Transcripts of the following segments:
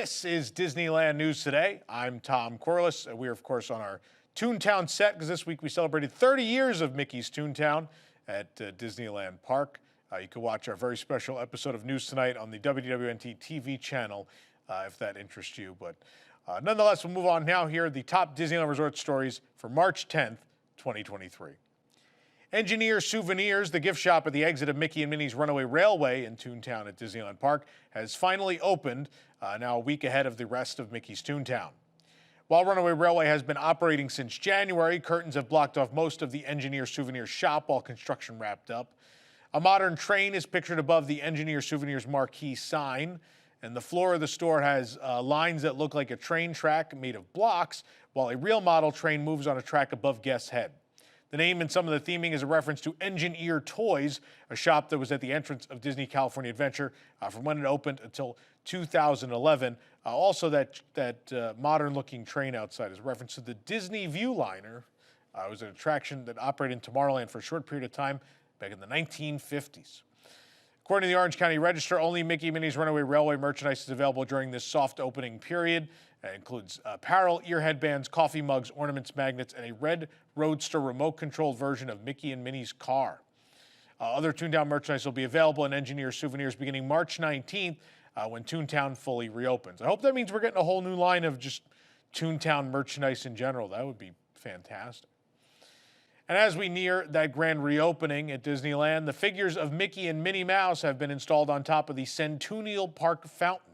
This is Disneyland News Today. I'm Tom Corliss, and we're, of course, on our Toontown set because this week we celebrated 30 years of Mickey's Toontown at Disneyland Park. You can watch our very special episode of News Tonight on the WDW TV channel if that interests you. But nonetheless, we'll move on now. Here are the top Disneyland Resort stories for March 10th, 2023. Engineer Souvenirs, the gift shop at the exit of Mickey and Minnie's Runaway Railway in Toontown at Disneyland Park, has finally opened, now a week ahead of the rest of Mickey's Toontown. While Runaway Railway has been operating since January, curtains have blocked off most of the Engineer Souvenirs shop while construction wrapped up. A modern train is pictured above the Engineer Souvenirs marquee sign, and the floor of the store has lines that look like a train track made of blocks, while a real model train moves on a track above guests' head. The name and some of the theming is a reference to Engineer Toys, a shop that was at the entrance of Disney California Adventure from when it opened until 2011. Also, that modern-looking train outside is a reference to the Disney Viewliner. It was an attraction that operated in Tomorrowland for a short period of time back in the 1950s. According to the Orange County Register, only Mickey and Minnie's Runaway Railway merchandise is available during this soft opening period. It includes apparel, ear headbands, coffee mugs, ornaments, magnets, and a red Roadster remote-controlled version of Mickey and Minnie's car. Other Toontown merchandise will be available in Engineer Souvenirs beginning March 19th when Toontown fully reopens. I hope that means we're getting a whole new line of just Toontown merchandise in general. That would be fantastic. And as we near that grand reopening at Disneyland, the figures of Mickey and Minnie Mouse have been installed on top of the CenTOONial Park fountain.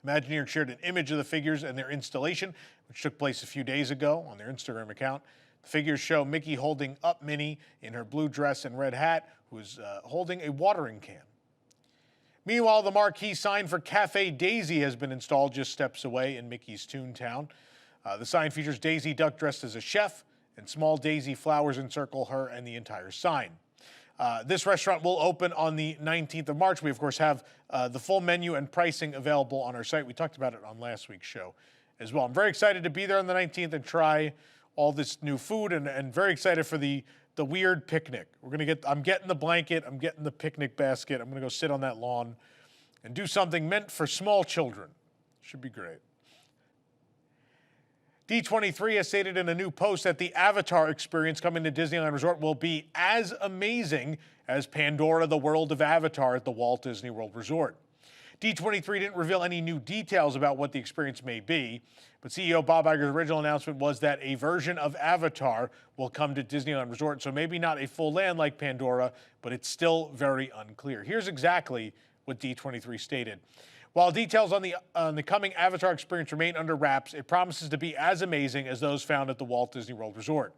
Imagineering shared an image of the figures and their installation, which took place a few days ago on their Instagram account. The figures show Mickey holding up Minnie in her blue dress and red hat, who is holding a watering can. Meanwhile, the marquee sign for Café Daisy has been installed just steps away in Mickey's Toontown. The sign features Daisy Duck dressed as a chef, and small daisy flowers encircle her and the entire sign. This restaurant will open on the 19th of March. We, of course, have the full menu and pricing available on our site. We talked about it on last week's show as well. I'm very excited to be there on the 19th and try all this new food, and very excited for the weird picnic. I'm getting the blanket, I'm getting the picnic basket. I'm going to go sit on that lawn and do something meant for small children. Should be great. D23 has stated in a new post that the Avatar experience coming to Disneyland Resort will be as amazing as Pandora, the World of Avatar at the Walt Disney World Resort. D23 didn't reveal any new details about what the experience may be, but CEO Bob Iger's original announcement was that a version of Avatar will come to Disneyland Resort, so maybe not a full land like Pandora, but it's still very unclear. Here's exactly what D23 stated. While details on the coming Avatar experience remain under wraps, it promises to be as amazing as those found at the Walt Disney World Resort.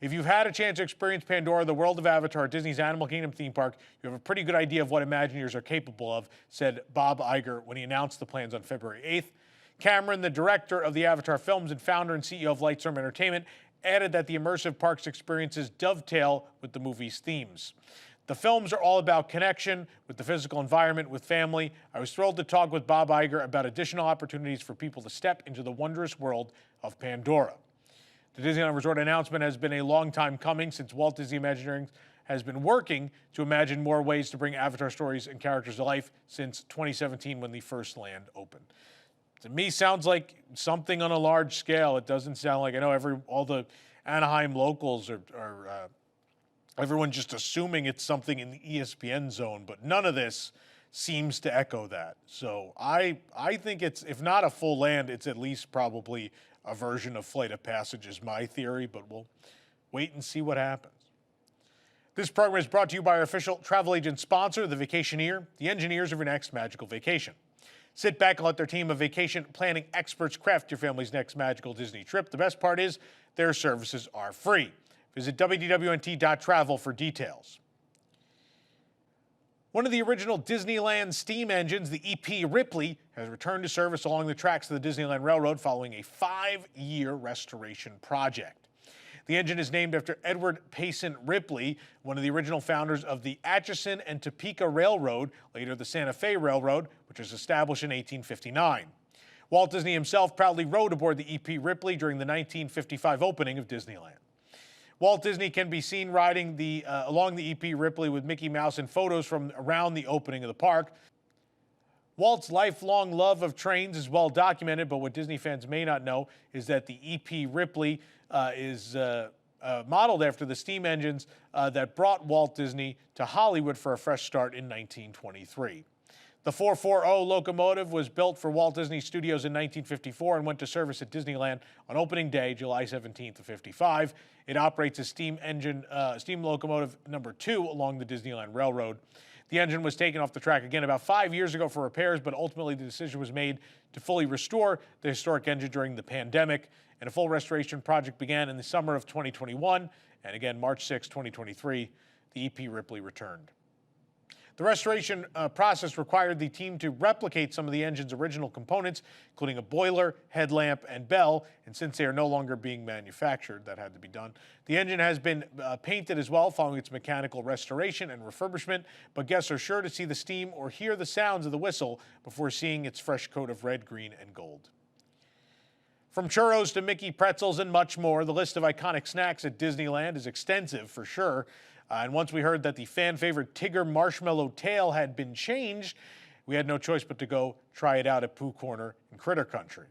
If you've had a chance to experience Pandora, the World of Avatar, Disney's Animal Kingdom theme park, you have a pretty good idea of what Imagineers are capable of, said Bob Iger when he announced the plans on February 8th. Cameron, the director of the Avatar films and founder and CEO of Lightstorm Entertainment, added that the immersive park's experiences dovetail with the movie's themes. The films are all about connection with the physical environment, with family. I was thrilled to talk with Bob Iger about additional opportunities for people to step into the wondrous world of Pandora. The Disneyland Resort announcement has been a long time coming since Walt Disney Imagineering has been working to imagine more ways to bring Avatar stories and characters to life since 2017 when the first land opened. To me, sounds like something on a large scale. It doesn't sound like, I know all the Anaheim locals are everyone's just assuming it's something in the ESPN zone, but none of this seems to echo that. So I think it's, if not a full land, it's at least probably a version of Flight of Passage is my theory, but we'll wait and see what happens. This program is brought to you by our official travel agent sponsor, The Vacationeer, the engineers of your next magical vacation. Sit back and let their team of vacation planning experts craft your family's next magical Disney trip. The best part is their services are free. Visit WDWNT.travel for details. One of the original Disneyland steam engines, the EP Ripley, has returned to service along the tracks of the Disneyland Railroad following a 5-year restoration project. The engine is named after Edward Payson Ripley, one of the original founders of the Atchison and Topeka Railroad, later the Santa Fe Railroad, which was established in 1859. Walt Disney himself proudly rode aboard the EP Ripley during the 1955 opening of Disneyland. Walt Disney can be seen riding along the EP Ripley with Mickey Mouse in photos from around the opening of the park. Walt's lifelong love of trains is well documented, but what Disney fans may not know is that the EP Ripley is modeled after the steam engines that brought Walt Disney to Hollywood for a fresh start in 1923. The 440 locomotive was built for Walt Disney Studios in 1954 and went to service at Disneyland on opening day, July 17th of 55. It operates as steam locomotive number 2 along the Disneyland Railroad. The engine was taken off the track again about 5 years ago for repairs, but ultimately the decision was made to fully restore the historic engine during the pandemic, and a full restoration project began in the summer of 2021, and again, March 6, 2023, the EP Ripley returned. The restoration process required the team to replicate some of the engine's original components, including a boiler, headlamp, and bell, and since they are no longer being manufactured, that had to be done. The engine has been painted as well following its mechanical restoration and refurbishment, but guests are sure to see the steam or hear the sounds of the whistle before seeing its fresh coat of red, green, and gold. From churros to Mickey pretzels and much more, the list of iconic snacks at Disneyland is extensive for sure. And once we heard that the fan-favorite Tigger Marshmallow tail had been changed, we had no choice but to go try it out at Pooh Corner in Critter Country.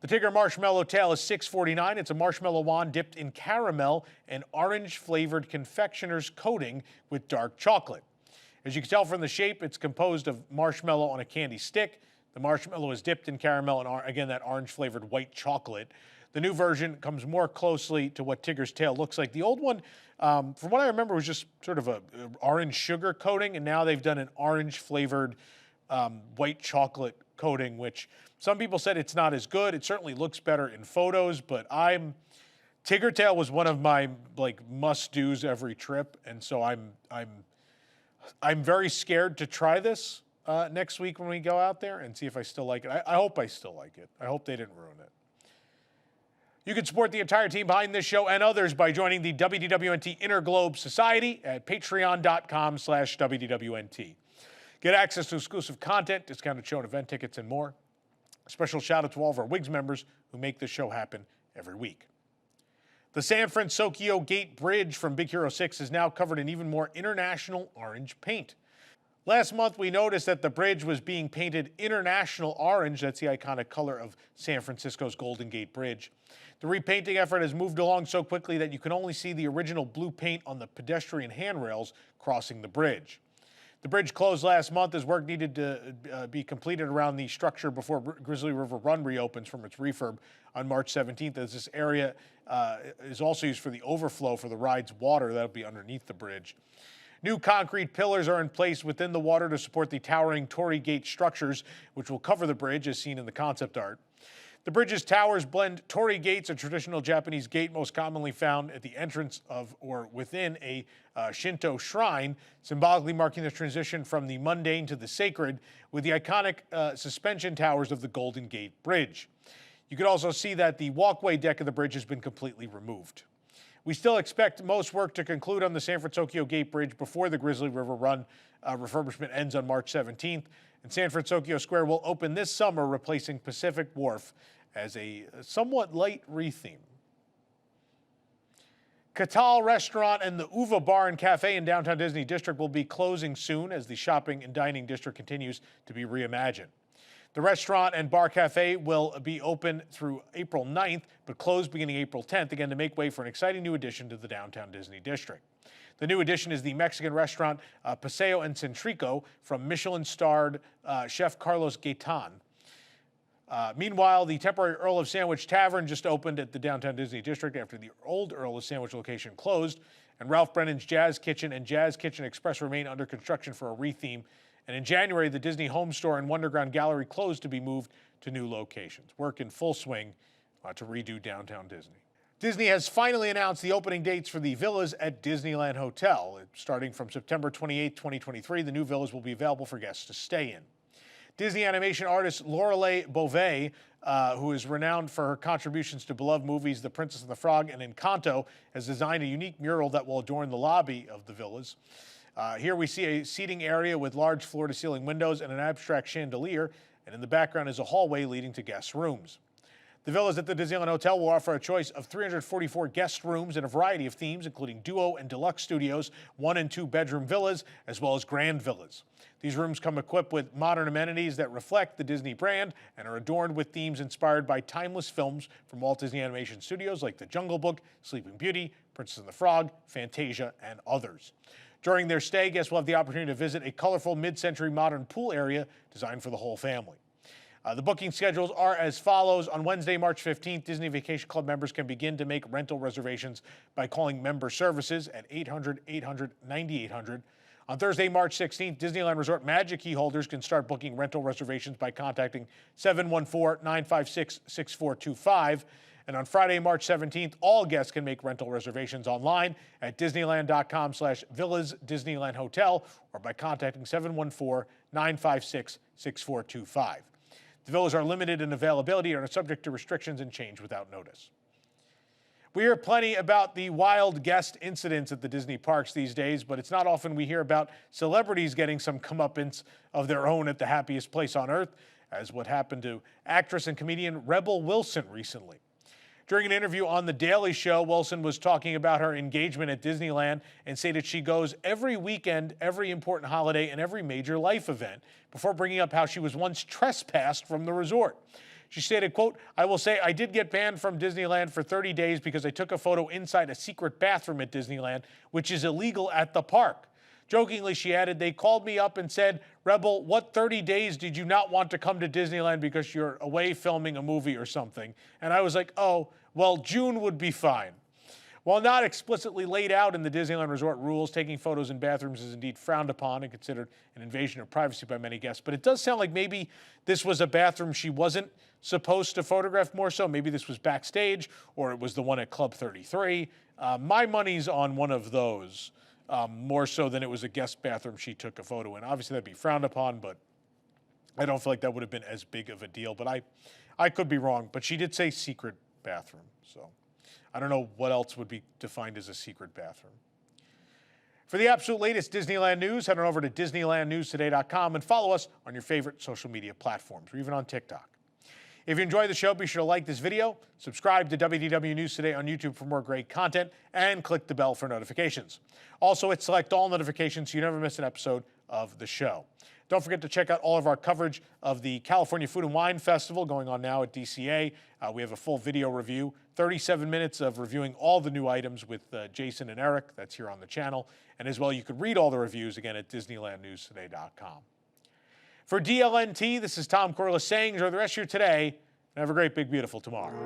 The Tigger Marshmallow tail is $6.49. It's a marshmallow wand dipped in caramel and orange-flavored confectioner's coating with dark chocolate. As you can tell from the shape, it's composed of marshmallow on a candy stick. The marshmallow is dipped in caramel and, again, that orange-flavored white chocolate. The new version comes more closely to what Tigger's tail looks like. The old one, from what I remember, was just sort of a orange sugar coating, and now they've done an orange-flavored white chocolate coating, which some people said it's not as good. It certainly looks better in photos, but Tigger tail was one of my must-dos every trip, and so I'm very scared to try this next week when we go out there and see if I still like it. I hope I still like it. I hope they didn't ruin it. You can support the entire team behind this show and others by joining the WDWNT Interglobe Society at patreon.com/WDWNT. Get access to exclusive content, discounted show and event tickets, and more. A special shout out to all of our WIGS members who make this show happen every week. The San Fransokyo Gate Bridge from Big Hero 6 is now covered in even more international orange paint. Last month, we noticed that the bridge was being painted international orange. That's the iconic color of San Francisco's Golden Gate Bridge. The repainting effort has moved along so quickly that you can only see the original blue paint on the pedestrian handrails crossing the bridge. The bridge closed last month as work needed to be completed around the structure before Grizzly River Run reopens from its refurb on March 17th, as this area is also used for the overflow for the ride's water that will be underneath the bridge. New concrete pillars are in place within the water to support the towering Torii Gate structures, which will cover the bridge as seen in the concept art. The bridge's towers blend Torii gates, a traditional Japanese gate most commonly found at the entrance of or within a Shinto shrine, symbolically marking the transition from the mundane to the sacred, with the iconic suspension towers of the Golden Gate Bridge. You can also see that the walkway deck of the bridge has been completely removed. We still expect most work to conclude on the San Fransokyo Gate Bridge before the Grizzly River Run refurbishment ends on March 17th. And San Fransokyo Square will open this summer, replacing Pacific Wharf as a somewhat light retheme. Catal Restaurant and the Uva Bar and Café in downtown Disney District will be closing soon as the shopping and dining district continues to be reimagined. The restaurant and bar cafe will be open through April 9th, but close beginning April 10th, again to make way for an exciting new addition to the downtown Disney district. The new addition is the Mexican restaurant Paseo and Centrico from Michelin-starred chef Carlos Gaitan. Meanwhile, the temporary Earl of Sandwich Tavern just opened at the downtown Disney district after the old Earl of Sandwich location closed, and Ralph Brennan's Jazz Kitchen and Jazz Kitchen Express remain under construction for a retheme. And in January, the Disney Home Store and Wonderground Gallery closed to be moved to new locations. Work in full swing to redo downtown Disney. Disney has finally announced the opening dates for the villas at Disneyland Hotel. Starting from September 28, 2023, the new villas will be available for guests to stay in. Disney animation artist Lorelei Beauvais, who is renowned for her contributions to beloved movies The Princess and the Frog and Encanto, has designed a unique mural that will adorn the lobby of the villas. Here we see a seating area with large floor-to-ceiling windows and an abstract chandelier, and in the background is a hallway leading to guest rooms. The villas at the Disneyland Hotel will offer a choice of 344 guest rooms in a variety of themes, including duo and deluxe studios, 1- and 2-bedroom villas, as well as grand villas. These rooms come equipped with modern amenities that reflect the Disney brand and are adorned with themes inspired by timeless films from Walt Disney Animation Studios like The Jungle Book, Sleeping Beauty, Princess and the Frog, Fantasia, and others. During their stay, guests will have the opportunity to visit a colorful mid-century modern pool area designed for the whole family. The booking schedules are as follows. On Wednesday, March 15th, Disney Vacation Club members can begin to make rental reservations by calling member services at 800-800-9800. On Thursday, March 16th, Disneyland Resort Magic Key holders can start booking rental reservations by contacting 714-956-6425. And on Friday, March 17th, all guests can make rental reservations online at disneyland.com/villas Disneyland Hotel or by contacting 714-956-6425. The villas are limited in availability and are subject to restrictions and change without notice. We hear plenty about the wild guest incidents at the Disney parks these days, but it's not often we hear about celebrities getting some comeuppance of their own at the happiest place on earth, as what happened to actress and comedian Rebel Wilson recently. During an interview on The Daily Show, Wilson was talking about her engagement at Disneyland and stated she goes every weekend, every important holiday, and every major life event, before bringing up how she was once trespassed from the resort. She stated, quote, "I will say I did get banned from Disneyland for 30 days because I took a photo inside a secret bathroom at Disneyland, which is illegal at the park." Jokingly, she added, "They called me up and said, 'Rebel, what 30 days did you not want to come to Disneyland because you're away filming a movie or something?' And I was like, 'Oh, well, June would be fine.'" While not explicitly laid out in the Disneyland Resort rules, taking photos in bathrooms is indeed frowned upon and considered an invasion of privacy by many guests. But it does sound like maybe this was a bathroom she wasn't supposed to photograph more so. Maybe this was backstage, or it was the one at Club 33. My money's on one of those, more so than it was a guest bathroom she took a photo in. Obviously, that'd be frowned upon, but I don't feel like that would have been as big of a deal. But I could be wrong. But she did say secret bathroom, so I don't know what else would be defined as a secret bathroom. For the absolute latest Disneyland news, head on over to DisneylandNewsToday.com and follow us on your favorite social media platforms, or even on TikTok. If you enjoyed the show, be sure to like this video, subscribe to WDW News Today on YouTube for more great content, and click the bell for notifications. Also, hit select all notifications so you never miss an episode of the show. Don't forget to check out all of our coverage of the California Food and Wine Festival going on now at DCA. We have a full video review, 37 minutes of reviewing all the new items with Jason and Eric. That's here on the channel. And as well, you can read all the reviews again at DisneylandNewsToday.com. For DLNT, this is Tom Corliss saying enjoy the rest of your today and have a great, big, beautiful tomorrow.